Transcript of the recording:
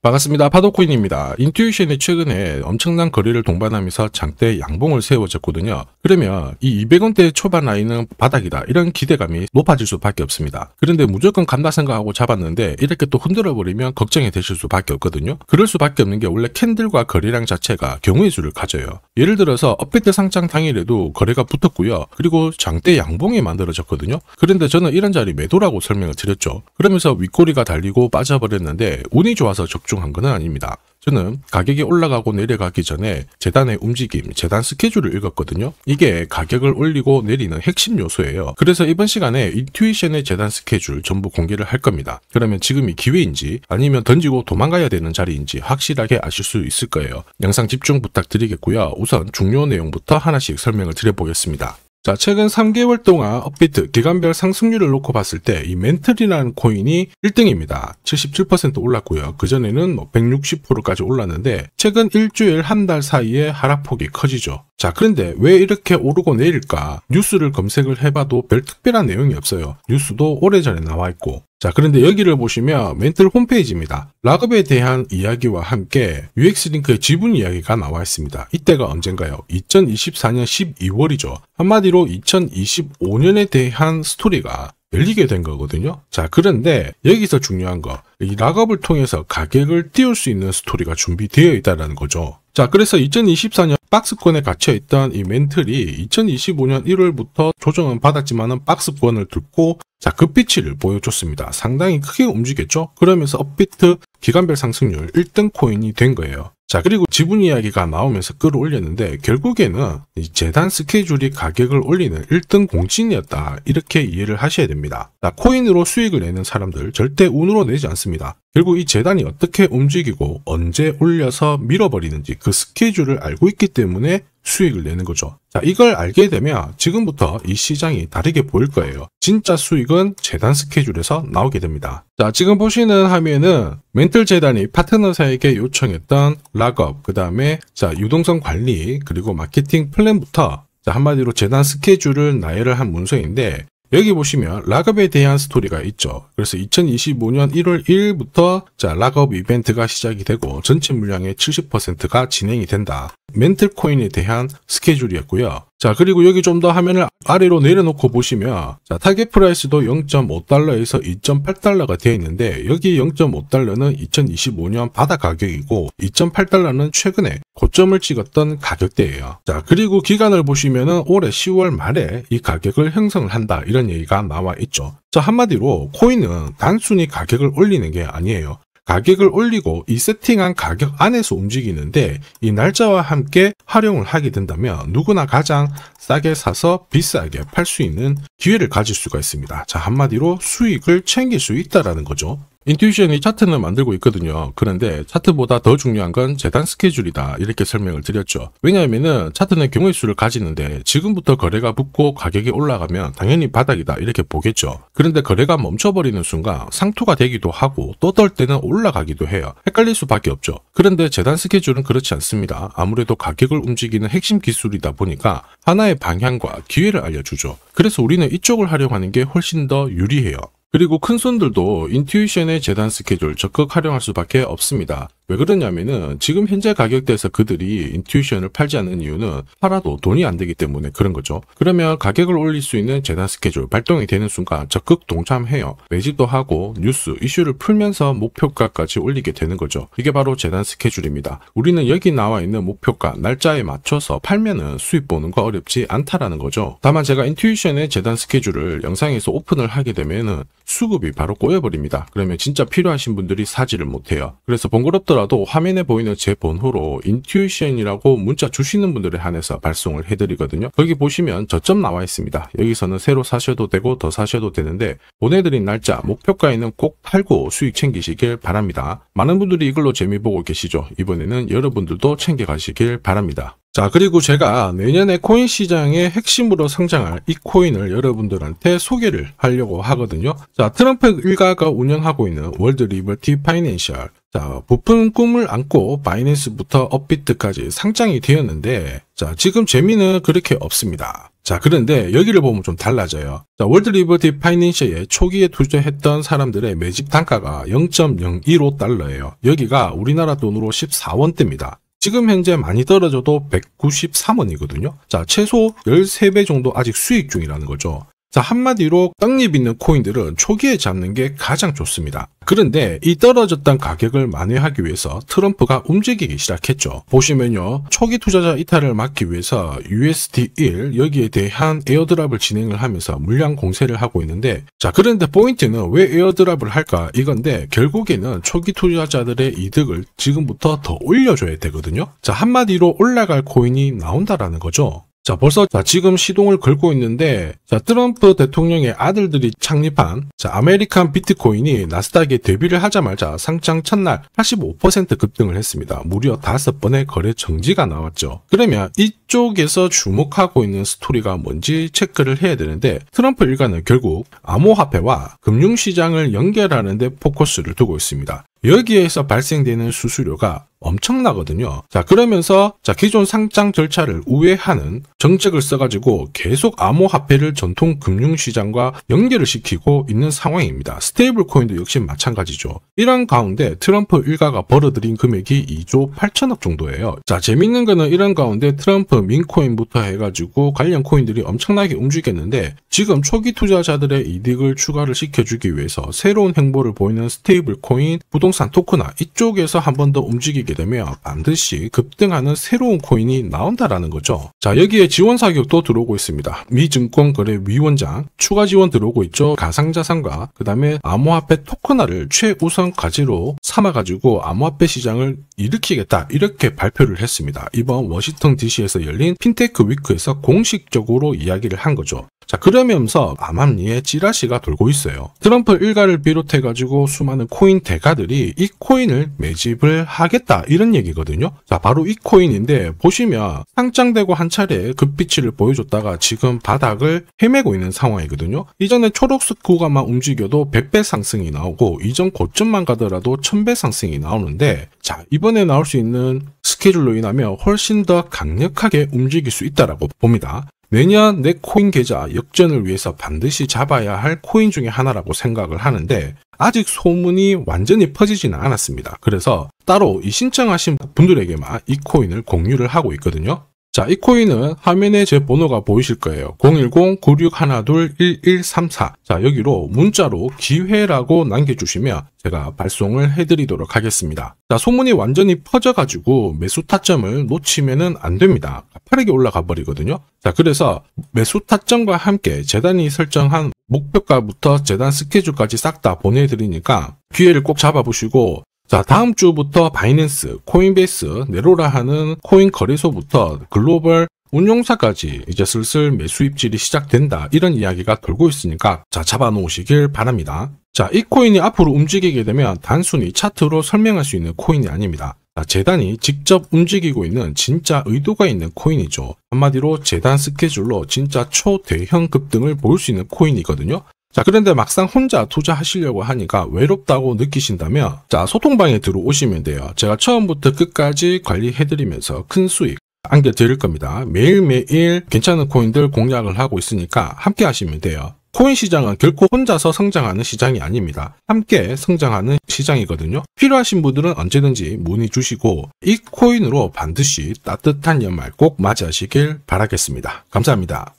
반갑습니다. 파도코인입니다. 인투이션이 최근에 엄청난 거래를 동반하면서 장대 양봉을 세워졌거든요. 그러면 이 200원대 초반 라인은 바닥이다, 이런 기대감이 높아질 수밖에 없습니다. 그런데 무조건 간다 생각하고 잡았는데 이렇게 또 흔들어버리면 걱정이 되실 수밖에 없거든요. 그럴 수밖에 없는 게 원래 캔들과 거래량 자체가 경우의 수를 가져요. 예를 들어서 업비트 상장 당일에도 거래가 붙었고요. 그리고 장대 양봉이 만들어졌거든요. 그런데 저는 이런 자리 매도라고 설명을 드렸죠. 그러면서 윗꼬리가 달리고 빠져버렸는데 운이 좋아서 적중한 건 아닙니다. 저는 가격이 올라가고 내려가기 전에 재단의 움직임, 재단 스케줄을 읽었거든요. 이게 가격을 올리고 내리는 핵심 요소예요. 그래서 이번 시간에 인투이션의 재단 스케줄 전부 공개를 할 겁니다. 그러면 지금이 기회인지 아니면 던지고 도망가야 되는 자리인지 확실하게 아실 수 있을 거예요. 영상 집중 부탁드리겠고요. 우선 중요 내용부터 하나씩 설명을 드려보겠습니다. 자, 최근 3개월 동안 업비트 기간별 상승률을 놓고 봤을 때 이 멘틀이라는 코인이 1등입니다. 77% 올랐고요. 그전에는 160%까지 올랐는데 최근 일주일 한 달 사이에 하락폭이 커지죠. 자, 그런데 왜 이렇게 오르고 내릴까? 뉴스를 검색을 해봐도 별 특별한 내용이 없어요. 뉴스도 오래전에 나와 있고. 자, 그런데 여기를 보시면 멘틀 홈페이지입니다. 락업에 대한 이야기와 함께 UX링크의 지분 이야기가 나와 있습니다. 이때가 언젠가요? 2024년 12월이죠. 한마디로 2025년에 대한 스토리가 열리게 된 거거든요. 자, 그런데 여기서 중요한 거, 이 락업을 통해서 가격을 띄울 수 있는 스토리가 준비되어 있다는 거죠. 자, 그래서 2024년 박스권에 갇혀있던 이 멘틀이 2025년 1월부터 조정은 받았지만은 박스권을 뚫고 자, 급비치를 보여줬습니다. 상당히 크게 움직였죠? 그러면서 업비트 기간별 상승률 1등 코인이 된 거예요. 자, 그리고 지분 이야기가 나오면서 끌어올렸는데 결국에는 이 재단 스케줄이 가격을 올리는 1등 공신이었다, 이렇게 이해를 하셔야 됩니다. 자, 코인으로 수익을 내는 사람들 절대 운으로 내지 않습니다. 결국 이 재단이 어떻게 움직이고 언제 올려서 밀어버리는지 그 스케줄을 알고 있기 때문에 수익을 내는 거죠. 자, 이걸 알게 되면 지금부터 이 시장이 다르게 보일 거예요. 진짜 수익은 재단 스케줄에서 나오게 됩니다. 자, 지금 보시는 화면은 멘틀 재단이 파트너사에게 요청했던 락업, 그 다음에 자, 유동성 관리, 그리고 마케팅 플랜부터 자, 한마디로 재단 스케줄을 나열을 한 문서인데 여기 보시면 락업에 대한 스토리가 있죠. 그래서 2025년 1월 1일부터 자, 락업 이벤트가 시작이 되고 전체 물량의 70%가 진행이 된다. 멘틀 코인에 대한 스케줄이었고요. 자, 그리고 여기 좀 더 화면을 아래로 내려놓고 보시면 자, 타겟 프라이스도 0.5달러에서 2.8달러가 되어 있는데 여기 0.5달러는 2025년 바닥 가격이고 2.8달러는 최근에 고점을 찍었던 가격대예요. 자, 그리고 기간을 보시면은 올해 10월 말에 이 가격을 형성을 한다, 이런 얘기가 나와 있죠. 자, 한마디로 코인은 단순히 가격을 올리는 게 아니에요. 가격을 올리고 이 세팅한 가격 안에서 움직이는데 이 날짜와 함께 활용을 하게 된다면 누구나 가장 싸게 사서 비싸게 팔 수 있는 기회를 가질 수가 있습니다. 자, 한마디로 수익을 챙길 수 있다라는 거죠. 인투이션이 차트는 만들고 있거든요. 그런데 차트보다 더 중요한 건 재단 스케줄이다, 이렇게 설명을 드렸죠. 왜냐하면은 차트는 경우의 수를 가지는데 지금부터 거래가 붙고 가격이 올라가면 당연히 바닥이다, 이렇게 보겠죠. 그런데 거래가 멈춰버리는 순간 상투가 되기도 하고 또 어떨 때는 올라가기도 해요. 헷갈릴 수밖에 없죠. 그런데 재단 스케줄은 그렇지 않습니다. 아무래도 가격을 움직이는 핵심 기술이다 보니까 하나의 방향과 기회를 알려주죠. 그래서 우리는 이쪽을 활용하는 게 훨씬 더 유리해요. 그리고 큰 손들도 인투이션의 재단 스케줄 적극 활용할 수밖에 없습니다. 왜 그러냐면은 지금 현재 가격대에서 그들이 인투이션을 팔지 않는 이유는 팔아도 돈이 안 되기 때문에 그런 거죠. 그러면 가격을 올릴 수 있는 재단 스케줄 발동이 되는 순간 적극 동참해요. 매집도 하고 뉴스, 이슈를 풀면서 목표가까지 올리게 되는 거죠. 이게 바로 재단 스케줄입니다. 우리는 여기 나와 있는 목표가 날짜에 맞춰서 팔면은 수익 보는 거 어렵지 않다라는 거죠. 다만 제가 인투이션의 재단 스케줄을 영상에서 오픈을 하게 되면은 수급이 바로 꼬여버립니다. 그러면 진짜 필요하신 분들이 사지를 못해요. 그래서 번거롭더라도 화면에 보이는 제 번호로 인투이션이라고 문자 주시는 분들에 한해서 발송을 해드리거든요. 거기 보시면 저점 나와 있습니다. 여기서는 새로 사셔도 되고 더 사셔도 되는데 보내드린 날짜, 목표가에는 꼭 팔고 수익 챙기시길 바랍니다. 많은 분들이 이걸로 재미 보고 계시죠. 이번에는 여러분들도 챙겨가시길 바랍니다. 자, 그리고 제가 내년에 코인 시장의 핵심으로 성장할 이 코인을 여러분들한테 소개를 하려고 하거든요. 자, 트럼프 일가가 운영하고 있는 월드 리버티 파이낸셜. 자, 부푼 꿈을 안고 바이낸스부터 업비트까지 상장이 되었는데 자, 지금 재미는 그렇게 없습니다. 자, 그런데 여기를 보면 좀 달라져요. 자, 월드 리버티 파이낸셜에 초기에 투자했던 사람들의 매집 단가가 0.015달러예요. 여기가 우리나라 돈으로 14원대입니다. 지금 현재 많이 떨어져도 193원이거든요. 자, 최소 13배 정도 아직 수익 중이라는 거죠. 자, 한마디로 떡잎 있는 코인들은 초기에 잡는 게 가장 좋습니다. 그런데 이 떨어졌던 가격을 만회하기 위해서 트럼프가 움직이기 시작했죠. 보시면요, 초기 투자자 이탈을 막기 위해서 USD1 여기에 대한 에어드랍을 진행을 하면서 물량 공세를 하고 있는데, 자, 그런데 포인트는 왜 에어드랍을 할까 이건데, 결국에는 초기 투자자들의 이득을 지금부터 더 올려줘야 되거든요. 자, 한마디로 올라갈 코인이 나온다라는 거죠. 자, 벌써 지금 시동을 걸고 있는데, 자, 트럼프 대통령의 아들들이 창립한 아메리칸 비트코인이 나스닥에 데뷔를 하자마자 상장 첫날 85% 급등을 했습니다. 무려 5번의 거래 정지가 나왔죠. 그러면 이쪽에서 주목하고 있는 스토리가 뭔지 체크를 해야 되는데, 트럼프 일가는 결국 암호화폐와 금융시장을 연결하는 데 포커스를 두고 있습니다. 여기에서 발생되는 수수료가 엄청나거든요. 자, 그러면서 기존 상장 절차를 우회하는 정책을 써가지고 계속 암호화폐를 전통 금융시장과 연결을 시키고 있는 상황입니다. 스테이블 코인도 역시 마찬가지죠. 이런 가운데 트럼프 일가가 벌어들인 금액이 2조 8천억 정도예요. 자, 재밌는 거는 이런 가운데 트럼프 민코인부터 해가지고 관련 코인들이 엄청나게 움직였는데, 지금 초기 투자자들의 이득을 추가를 시켜주기 위해서 새로운 행보를 보이는 스테이블 코인, 부동산 토크나 이쪽에서 한 번 더 움직이게 되면 반드시 급등하는 새로운 코인이 나온다라는 거죠. 자, 여기에 지원 사격도 들어오고 있습니다. 미 증권거래위원장 추가 지원 들어오고 있죠. 가상자산과 그 다음에 암호화폐 토큰화를 최우선 과제로 삼아가지고 암호화폐 시장을 일으키겠다, 이렇게 발표를 했습니다. 이번 워싱턴 DC에서 열린 핀테크 위크에서 공식적으로 이야기를 한 거죠. 자, 그러면서 암암리에 찌라시가 돌고 있어요. 트럼프 일가를 비롯해가지고 수많은 코인 대가들이 이 코인을 매집을 하겠다, 이런 얘기거든요. 자, 바로 이 코인인데, 보시면 상장되고 한 차례 급비치를 보여줬다가 지금 바닥을 헤매고 있는 상황이거든요. 이전에 초록색 구간만 움직여도 100배 상승이 나오고, 이전 고점만 가더라도 1000배 상승이 나오는데, 자, 이번에 나올 수 있는 스케줄로 인하면 훨씬 더 강력하게 움직일 수 있다라고 봅니다. 내년 내 코인 계좌 역전을 위해서 반드시 잡아야 할 코인 중에 하나라고 생각을 하는데, 아직 소문이 완전히 퍼지지는 않았습니다. 그래서 따로 이 신청하신 분들에게만 이 코인을 공유를 하고 있거든요. 자, 이 코인은 화면에 제 번호가 보이실 거예요. 010-9612-1134. 자, 여기로 문자로 기회라고 남겨주시면 제가 발송을 해드리도록 하겠습니다. 자, 소문이 완전히 퍼져가지고 매수 타점을 놓치면은 안 됩니다. 빠르게 올라가 버리거든요. 자, 그래서 매수 타점과 함께 재단이 설정한 목표가부터 재단 스케줄까지 싹 다 보내드리니까 기회를 꼭 잡아보시고, 자, 다음 주부터 바이낸스, 코인베이스, 네로라 하는 코인 거래소부터 글로벌 운용사까지 이제 슬슬 매수 입질이 시작된다, 이런 이야기가 돌고 있으니까 자, 잡아놓으시길 바랍니다. 자, 이 코인이 앞으로 움직이게 되면 단순히 차트로 설명할 수 있는 코인이 아닙니다. 자, 재단이 직접 움직이고 있는 진짜 의도가 있는 코인이죠. 한마디로 재단 스케줄로 진짜 초대형 급등을 볼 수 있는 코인이거든요. 자, 그런데 막상 혼자 투자하시려고 하니까 외롭다고 느끼신다면, 자, 소통방에 들어오시면 돼요. 제가 처음부터 끝까지 관리해드리면서 큰 수익 안겨드릴 겁니다. 매일매일 괜찮은 코인들 공략을 하고 있으니까 함께 하시면 돼요. 코인 시장은 결코 혼자서 성장하는 시장이 아닙니다. 함께 성장하는 시장이거든요. 필요하신 분들은 언제든지 문의 주시고, 이 코인으로 반드시 따뜻한 연말 꼭 맞이하시길 바라겠습니다. 감사합니다.